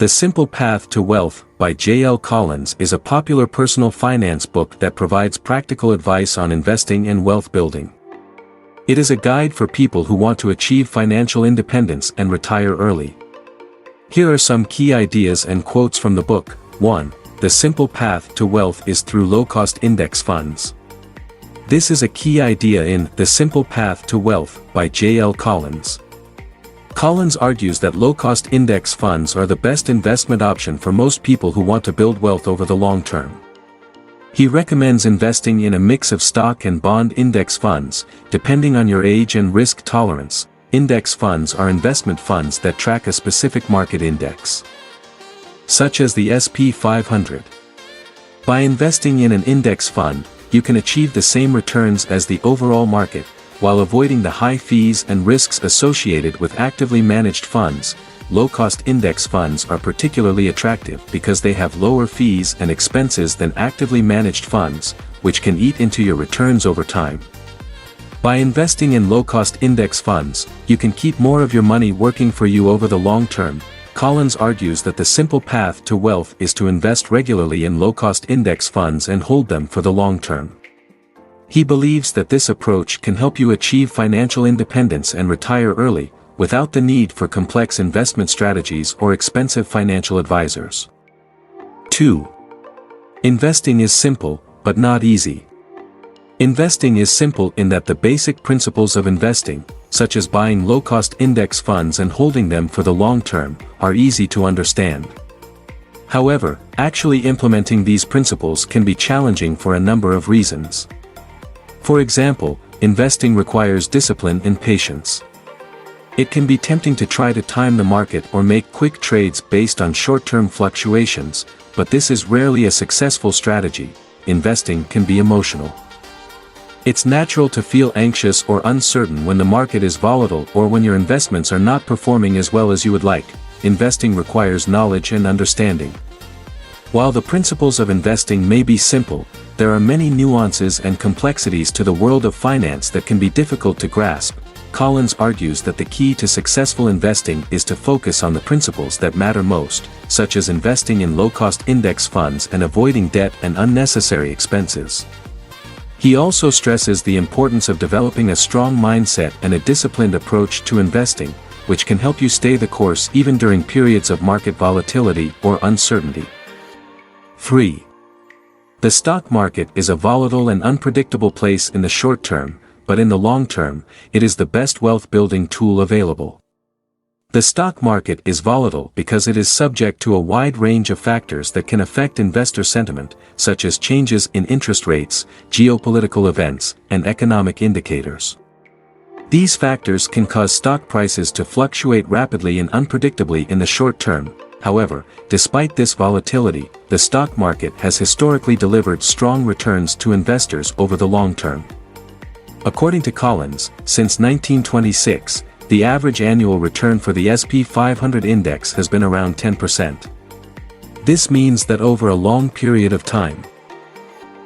The Simple Path to Wealth by J.L. Collins is a popular personal finance book that provides practical advice on investing and wealth building. It is a guide for people who want to achieve financial independence and retire early. Here are some key ideas and quotes from the book. 1. The simple path to wealth is through low-cost index funds. This is a key idea in The Simple Path to Wealth by J.L. Collins. Collins argues that low-cost index funds are the best investment option for most people who want to build wealth over the long term. He recommends investing in a mix of stock and bond index funds, depending on your age and risk tolerance. Index funds are investment funds that track a specific market index, such as the S&P 500. By investing in an index fund, you can achieve the same returns as the overall market, while avoiding the high fees and risks associated with actively managed funds. Low-cost index funds are particularly attractive because they have lower fees and expenses than actively managed funds, which can eat into your returns over time. By investing in low-cost index funds, you can keep more of your money working for you over the long term. Collins argues that the simple path to wealth is to invest regularly in low-cost index funds and hold them for the long term. He believes that this approach can help you achieve financial independence and retire early, without the need for complex investment strategies or expensive financial advisors. 2. Investing is simple, but not easy. Investing is simple in that the basic principles of investing, such as buying low-cost index funds and holding them for the long term, are easy to understand. However, actually implementing these principles can be challenging for a number of reasons. For example, investing requires discipline and patience. It can be tempting to try to time the market or make quick trades based on short-term fluctuations, but this is rarely a successful strategy. Investing can be emotional. It's natural to feel anxious or uncertain when the market is volatile or when your investments are not performing as well as you would like. Investing requires knowledge and understanding. While the principles of investing may be simple, there are many nuances and complexities to the world of finance that can be difficult to grasp. Collins argues that the key to successful investing is to focus on the principles that matter most, such as investing in low-cost index funds and avoiding debt and unnecessary expenses. He also stresses the importance of developing a strong mindset and a disciplined approach to investing, which can help you stay the course even during periods of market volatility or uncertainty. 3. The stock market is a volatile and unpredictable place in the short term, but in the long term, it is the best wealth-building tool available. The stock market is volatile because it is subject to a wide range of factors that can affect investor sentiment, such as changes in interest rates, geopolitical events, and economic indicators. These factors can cause stock prices to fluctuate rapidly and unpredictably in the short term. However, despite this volatility, the stock market has historically delivered strong returns to investors over the long term. According to Collins, since 1926, the average annual return for the S&P 500 index has been around 10%. This means that over a long period of time,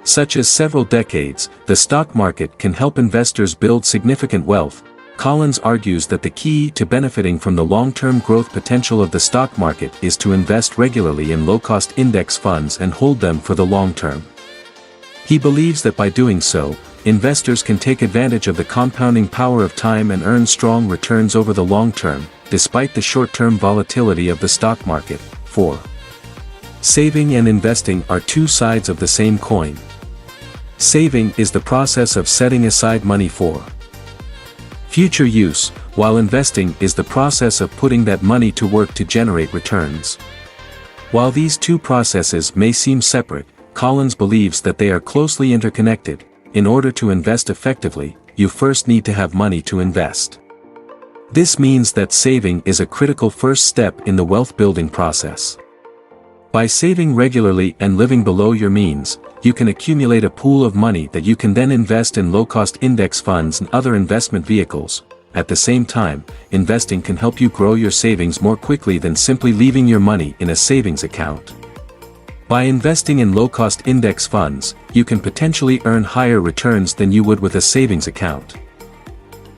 such as several decades, the stock market can help investors build significant wealth. Collins argues that the key to benefiting from the long-term growth potential of the stock market is to invest regularly in low-cost index funds and hold them for the long term. He believes that by doing so, investors can take advantage of the compounding power of time and earn strong returns over the long term, despite the short-term volatility of the stock market. 4. Saving and investing are two sides of the same coin. Saving is the process of setting aside money for future use, while investing is the process of putting that money to work to generate returns. While these two processes may seem separate, Collins believes that they are closely interconnected. In order to invest effectively, you first need to have money to invest. This means that saving is a critical first step in the wealth-building process. By saving regularly and living below your means, you can accumulate a pool of money that you can then invest in low-cost index funds and other investment vehicles. At the same time, investing can help you grow your savings more quickly than simply leaving your money in a savings account. By investing in low-cost index funds, you can potentially earn higher returns than you would with a savings account,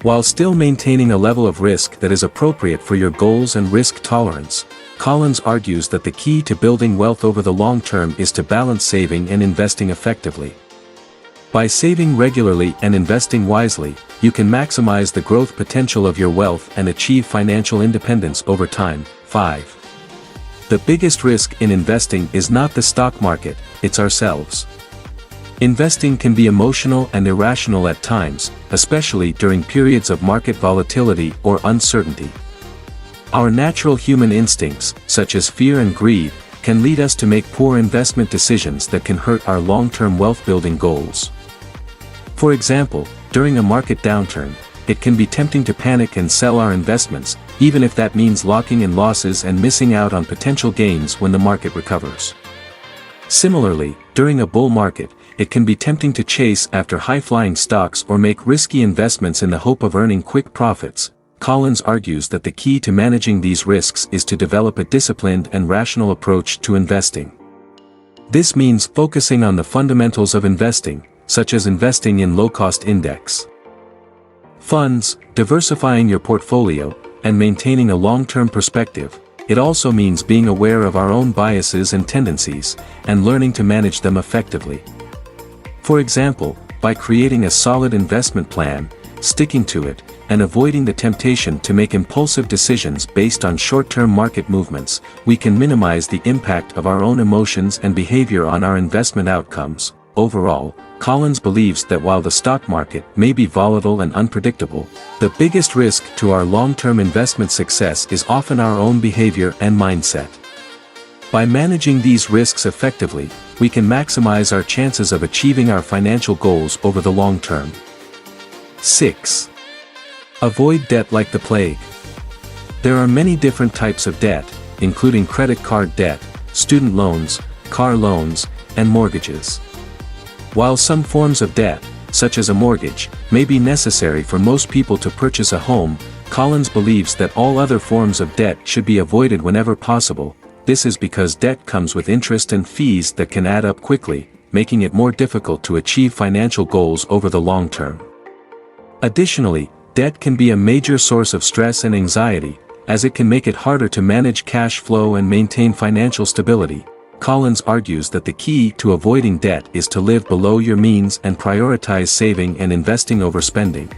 while still maintaining a level of risk that is appropriate for your goals and risk tolerance. Collins argues that the key to building wealth over the long term is to balance saving and investing effectively. By saving regularly and investing wisely, you can maximize the growth potential of your wealth and achieve financial independence over time. 5. The biggest risk in investing is not the stock market, it's ourselves. Investing can be emotional and irrational at times, especially during periods of market volatility or uncertainty. Our natural human instincts, such as fear and greed, can lead us to make poor investment decisions that can hurt our long-term wealth-building goals. For example, during a market downturn, it can be tempting to panic and sell our investments, even if that means locking in losses and missing out on potential gains when the market recovers. Similarly, during a bull market, it can be tempting to chase after high-flying stocks or make risky investments in the hope of earning quick profits. Collins argues that the key to managing these risks is to develop a disciplined and rational approach to investing. This means focusing on the fundamentals of investing, such as investing in low-cost index funds, diversifying your portfolio, and maintaining a long-term perspective. It also means being aware of our own biases and tendencies, and learning to manage them effectively. For example, by creating a solid investment plan, sticking to it, and avoiding the temptation to make impulsive decisions based on short-term market movements, we can minimize the impact of our own emotions and behavior on our investment outcomes. Overall, Collins believes that while the stock market may be volatile and unpredictable, the biggest risk to our long-term investment success is often our own behavior and mindset. By managing these risks effectively, we can maximize our chances of achieving our financial goals over the long term. 6. Avoid debt like the plague. There are many different types of debt, including credit card debt, student loans, car loans, and mortgages. While some forms of debt, such as a mortgage, may be necessary for most people to purchase a home, Collins believes that all other forms of debt should be avoided whenever possible. This is because debt comes with interest and fees that can add up quickly, making it more difficult to achieve financial goals over the long term. Additionally, debt can be a major source of stress and anxiety, as it can make it harder to manage cash flow and maintain financial stability. Collins argues that the key to avoiding debt is to live below your means and prioritize saving and investing over spending.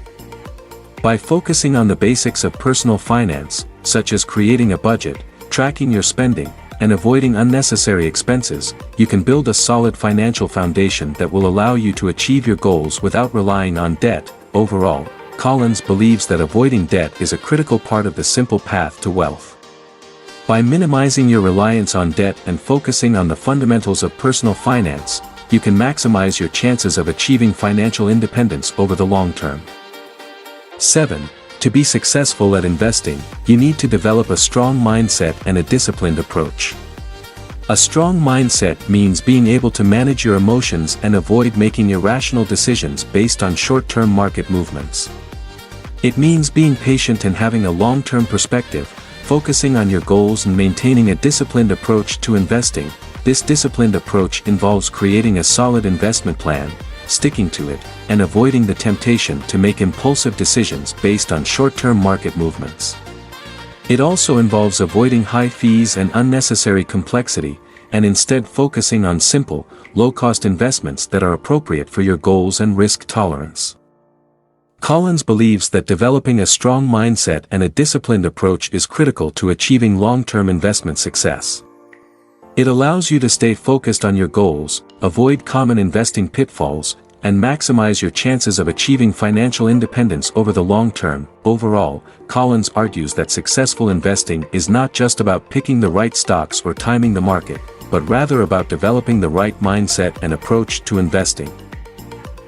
By focusing on the basics of personal finance, such as creating a budget, tracking your spending, and avoiding unnecessary expenses, you can build a solid financial foundation that will allow you to achieve your goals without relying on debt. Overall, Collins believes that avoiding debt is a critical part of the simple path to wealth. By minimizing your reliance on debt and focusing on the fundamentals of personal finance, you can maximize your chances of achieving financial independence over the long term. 7. To be successful at investing, you need to develop a strong mindset and a disciplined approach. A strong mindset means being able to manage your emotions and avoid making irrational decisions based on short-term market movements. It means being patient and having a long-term perspective, focusing on your goals and maintaining a disciplined approach to investing. This disciplined approach involves creating a solid investment plan, sticking to it, and avoiding the temptation to make impulsive decisions based on short-term market movements. It also involves avoiding high fees and unnecessary complexity, and instead focusing on simple, low-cost investments that are appropriate for your goals and risk tolerance. Collins believes that developing a strong mindset and a disciplined approach is critical to achieving long-term investment success. It allows you to stay focused on your goals, avoid common investing pitfalls, and maximize your chances of achieving financial independence over the long term. Overall, Collins argues that successful investing is not just about picking the right stocks or timing the market, but rather about developing the right mindset and approach to investing.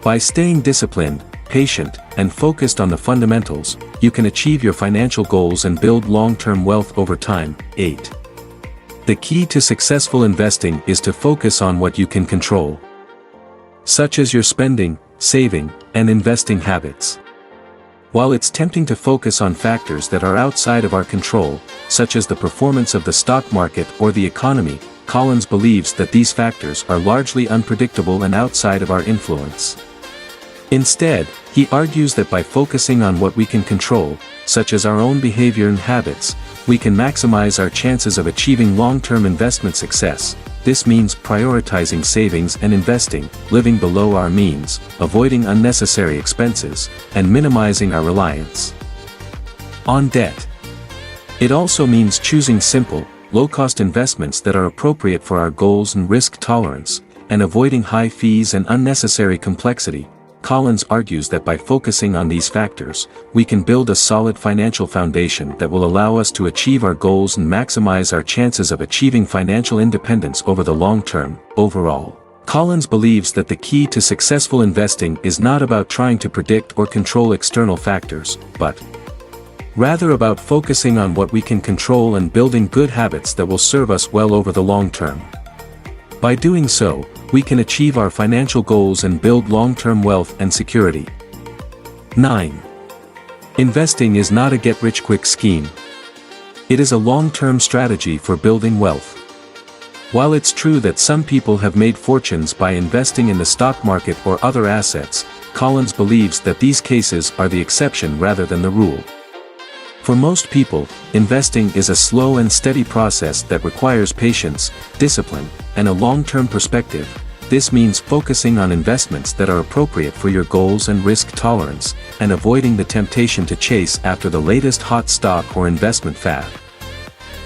By staying disciplined, patient, and focused on the fundamentals, you can achieve your financial goals and build long-term wealth over time. 8. The key to successful investing is to focus on what you can control, such as your spending, saving, and investing habits. While it's tempting to focus on factors that are outside of our control, such as the performance of the stock market or the economy, Collins believes that these factors are largely unpredictable and outside of our influence. Instead, he argues that by focusing on what we can control, such as our own behavior and habits, we can maximize our chances of achieving long-term investment success. This means prioritizing savings and investing, living below our means, avoiding unnecessary expenses, and minimizing our reliance on debt. It also means choosing simple, low-cost investments that are appropriate for our goals and risk tolerance, and avoiding high fees and unnecessary complexity. Collins argues that by focusing on these factors, we can build a solid financial foundation that will allow us to achieve our goals and maximize our chances of achieving financial independence over the long term. Overall, Collins believes that the key to successful investing is not about trying to predict or control external factors, but rather about focusing on what we can control and building good habits that will serve us well over the long term. By doing so, we can achieve our financial goals and build long-term wealth and security. 9. Investing is not a get-rich-quick scheme. It is a long-term strategy for building wealth. While it's true that some people have made fortunes by investing in the stock market or other assets, Collins believes that these cases are the exception rather than the rule. For most people, investing is a slow and steady process that requires patience, discipline, and a long-term perspective. This means focusing on investments that are appropriate for your goals and risk tolerance, and avoiding the temptation to chase after the latest hot stock or investment fad.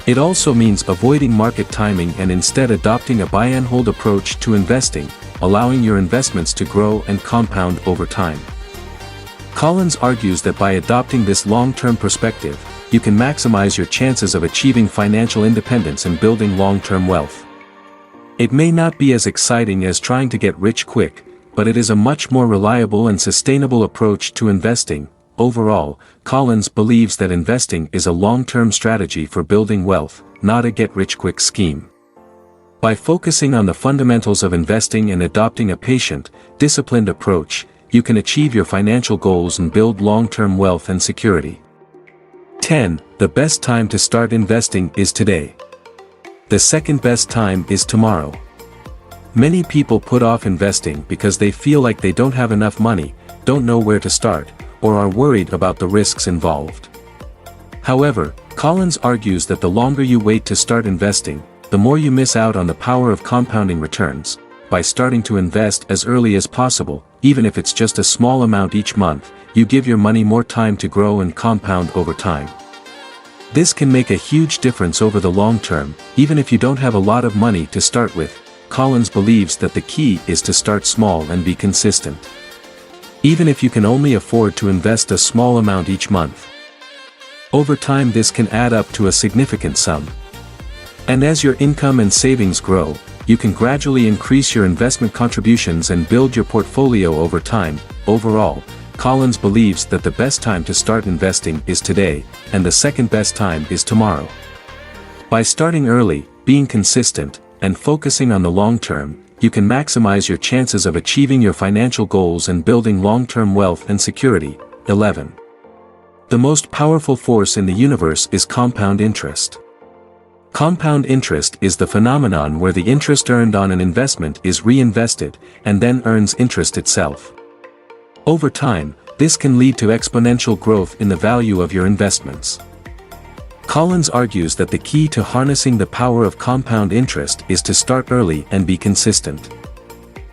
It also means avoiding market timing and instead adopting a buy-and-hold approach to investing, allowing your investments to grow and compound over time. Collins argues that by adopting this long-term perspective, you can maximize your chances of achieving financial independence and building long-term wealth. It may not be as exciting as trying to get rich quick, but it is a much more reliable and sustainable approach to investing. Overall, Collins believes that investing is a long-term strategy for building wealth, not a get-rich-quick scheme. By focusing on the fundamentals of investing and adopting a patient, disciplined approach, you can achieve your financial goals and build long-term wealth and security. 10. The best time to start investing is today. The second best time is tomorrow. Many people put off investing because they feel like they don't have enough money, don't know where to start, or are worried about the risks involved. However, Collins argues that the longer you wait to start investing, the more you miss out on the power of compounding returns. By starting to invest as early as possible, even if it's just a small amount each month, you give your money more time to grow and compound over time. This can make a huge difference over the long term, even if you don't have a lot of money to start with. Collins believes that the key is to start small and be consistent. Even if you can only afford to invest a small amount each month, over time this can add up to a significant sum. And as your income and savings grow, you can gradually increase your investment contributions and build your portfolio over time. Overall, Collins believes that the best time to start investing is today, and the second best time is tomorrow. By starting early, being consistent, and focusing on the long term, you can maximize your chances of achieving your financial goals and building long-term wealth and security. 11. The most powerful force in the universe is compound interest. Compound interest is the phenomenon where the interest earned on an investment is reinvested, and then earns interest itself. Over time, this can lead to exponential growth in the value of your investments. Collins argues that the key to harnessing the power of compound interest is to start early and be consistent.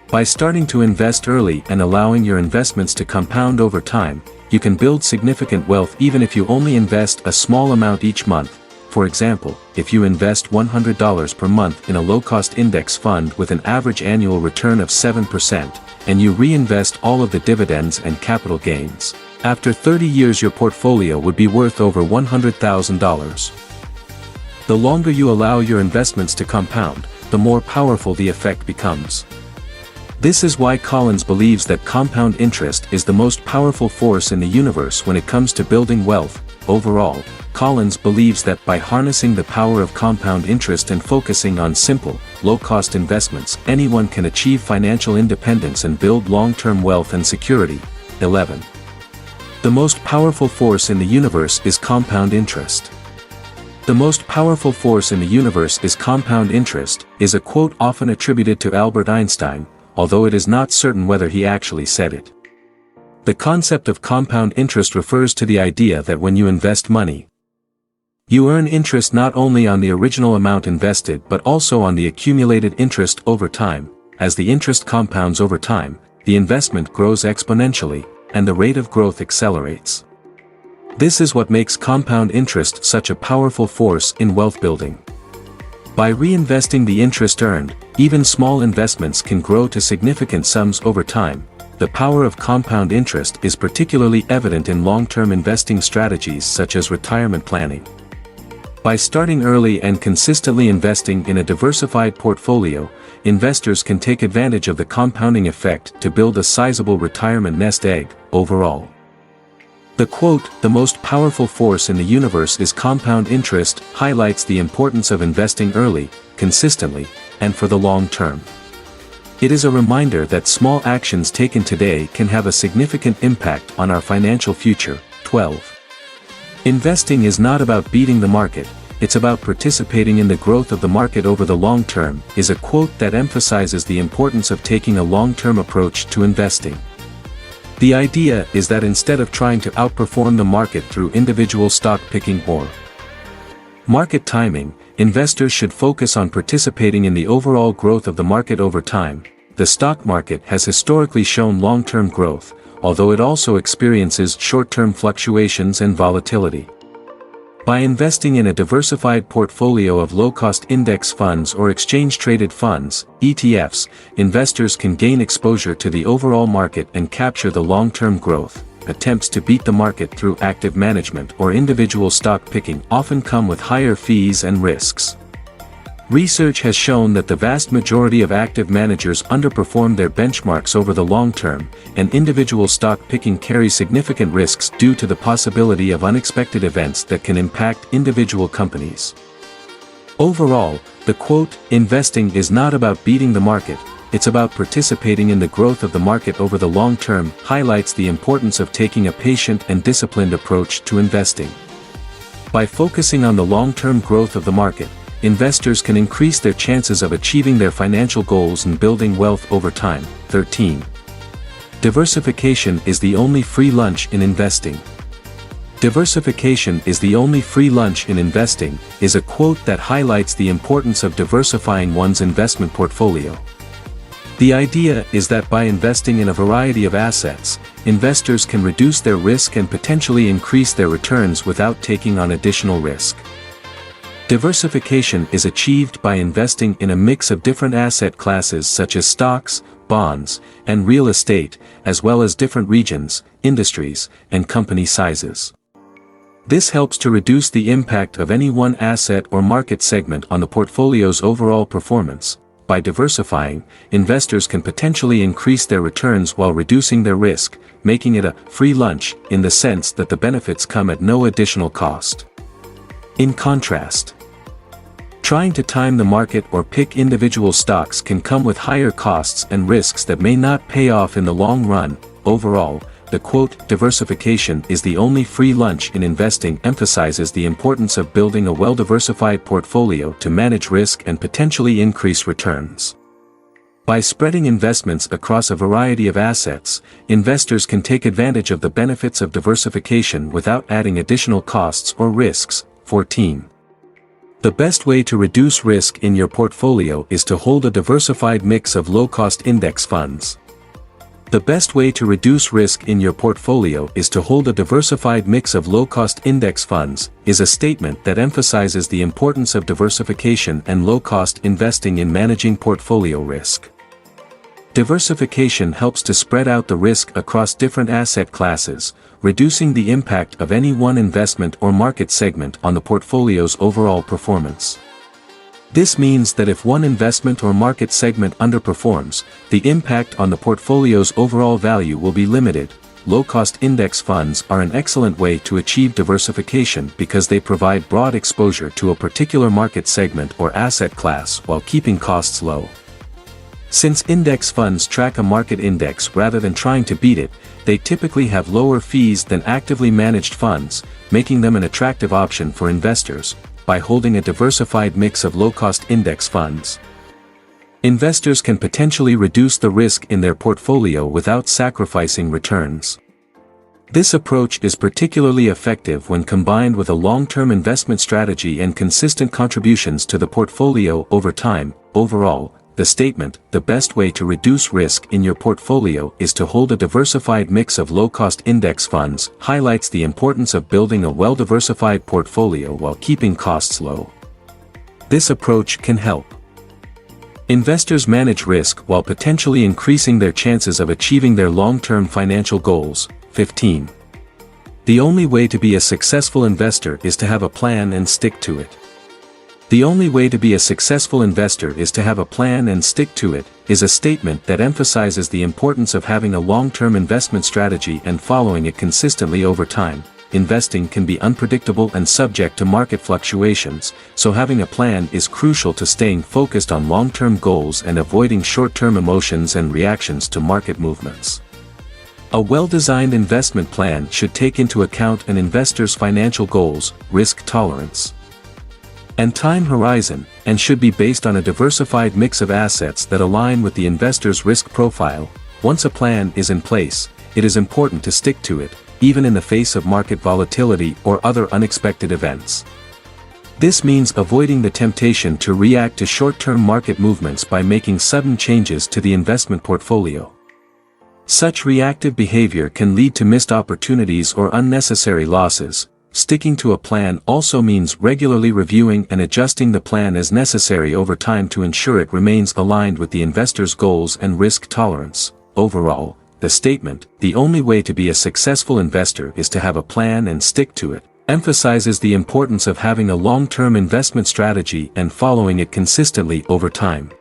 By starting to invest early and allowing your investments to compound over time, you can build significant wealth even if you only invest a small amount each month. For example, if you invest $100 per month in a low-cost index fund with an average annual return of 7%, and you reinvest all of the dividends and capital gains, after 30 years your portfolio would be worth over $100,000. The longer you allow your investments to compound, the more powerful the effect becomes. This is why Collins believes that compound interest is the most powerful force in the universe when it comes to building wealth. Overall, Collins believes that by harnessing the power of compound interest and focusing on simple, low-cost investments, anyone can achieve financial independence and build long-term wealth and security. 11. The most powerful force in the universe is compound interest. The most powerful force in the universe is compound interest, is a quote often attributed to Albert Einstein, although it is not certain whether he actually said it. The concept of compound interest refers to the idea that when you invest money, You earn interest not only on the original amount invested but also on the accumulated interest over time. As the interest compounds over time, the investment grows exponentially, and the rate of growth accelerates. This is what makes compound interest such a powerful force in wealth building. By reinvesting the interest earned, even small investments can grow to significant sums over time. The power of compound interest is particularly evident in long-term investing strategies such as retirement planning. By starting early and consistently investing in a diversified portfolio, investors can take advantage of the compounding effect to build a sizable retirement nest egg. Overall, the quote, "The most powerful force in the universe is compound interest," highlights the importance of investing early, consistently, and for the long term. It is a reminder that small actions taken today can have a significant impact on our financial future. 12. Investing is not about beating the market, it's about participating in the growth of the market over the long term, is a quote that emphasizes the importance of taking a long-term approach to investing. The idea is that instead of trying to outperform the market through individual stock picking or market timing, investors should focus on participating in the overall growth of the market over time. The stock market has historically shown long-term growth, although it also experiences short-term fluctuations and volatility. By investing in a diversified portfolio of low-cost index funds or exchange-traded funds, ETFs, investors can gain exposure to the overall market and capture the long-term growth. Attempts to beat the market through active management or individual stock picking often come with higher fees and risks. Research has shown that the vast majority of active managers underperform their benchmarks over the long term, and individual stock picking carries significant risks due to the possibility of unexpected events that can impact individual companies. Overall, the quote, "Investing is not about beating the market, it's about participating in the growth of the market over the long term," highlights the importance of taking a patient and disciplined approach to investing. By focusing on the long-term growth of the market, investors can increase their chances of achieving their financial goals and building wealth over time. 13. Diversification is the only free lunch in investing. Diversification is the only free lunch in investing, is a quote that highlights the importance of diversifying one's investment portfolio. The idea is that by investing in a variety of assets, investors can reduce their risk and potentially increase their returns without taking on additional risk. Diversification is achieved by investing in a mix of different asset classes such as stocks, bonds, and real estate, as well as different regions, industries, and company sizes. This helps to reduce the impact of any one asset or market segment on the portfolio's overall performance. By diversifying, investors can potentially increase their returns while reducing their risk, making it a free lunch in the sense that the benefits come at no additional cost. In contrast, trying to time the market or pick individual stocks can come with higher costs and risks that may not pay off in the long run. Overall, the quote, "Diversification is the only free lunch in investing," emphasizes the importance of building a well-diversified portfolio to manage risk and potentially increase returns. By spreading investments across a variety of assets, investors can take advantage of the benefits of diversification without adding additional costs or risks. 14. The best way to reduce risk in your portfolio is to hold a diversified mix of low-cost index funds. The best way to reduce risk in your portfolio is to hold a diversified mix of low-cost index funds, is a statement that emphasizes the importance of diversification and low-cost investing in managing portfolio risk. Diversification helps to spread out the risk across different asset classes, reducing the impact of any one investment or market segment on the portfolio's overall performance. This means that if one investment or market segment underperforms, the impact on the portfolio's overall value will be limited. Low-cost index funds are an excellent way to achieve diversification because they provide broad exposure to a particular market segment or asset class while keeping costs low. Since index funds track a market index rather than trying to beat it, they typically have lower fees than actively managed funds, making them an attractive option for investors. By holding a diversified mix of low-cost index funds, investors can potentially reduce the risk in their portfolio without sacrificing returns. This approach is particularly effective when combined with a long-term investment strategy and consistent contributions to the portfolio over time. Overall, the statement, "The best way to reduce risk in your portfolio is to hold a diversified mix of low-cost index funds," highlights the importance of building a well-diversified portfolio while keeping costs low. This approach can help investors manage risk while potentially increasing their chances of achieving their long-term financial goals. 15. The only way to be a successful investor is to have a plan and stick to it. The only way to be a successful investor is to have a plan and stick to it, is a statement that emphasizes the importance of having a long-term investment strategy and following it consistently over time. Investing can be unpredictable and subject to market fluctuations, so having a plan is crucial to staying focused on long-term goals and avoiding short-term emotions and reactions to market movements. A well-designed investment plan should take into account an investor's financial goals, risk tolerance, and time horizon, and should be based on a diversified mix of assets that align with the investor's risk profile. Once a plan is in place, it is important to stick to it, even in the face of market volatility or other unexpected events. This means avoiding the temptation to react to short-term market movements by making sudden changes to the investment portfolio. Such reactive behavior can lead to missed opportunities or unnecessary losses. Sticking to a plan also means regularly reviewing and adjusting the plan as necessary over time to ensure it remains aligned with the investor's goals and risk tolerance. Overall, the statement, "The only way to be a successful investor is to have a plan and stick to it," emphasizes the importance of having a long-term investment strategy and following it consistently over time.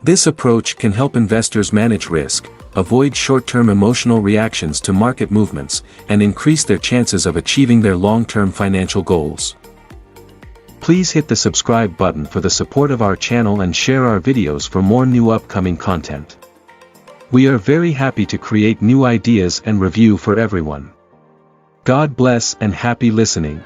This approach can help investors manage risk, avoid short-term emotional reactions to market movements, and increase their chances of achieving their long-term financial goals. Please hit the subscribe button for the support of our channel and share our videos for more new upcoming content. We are very happy to create new ideas and review for everyone. God bless and happy listening.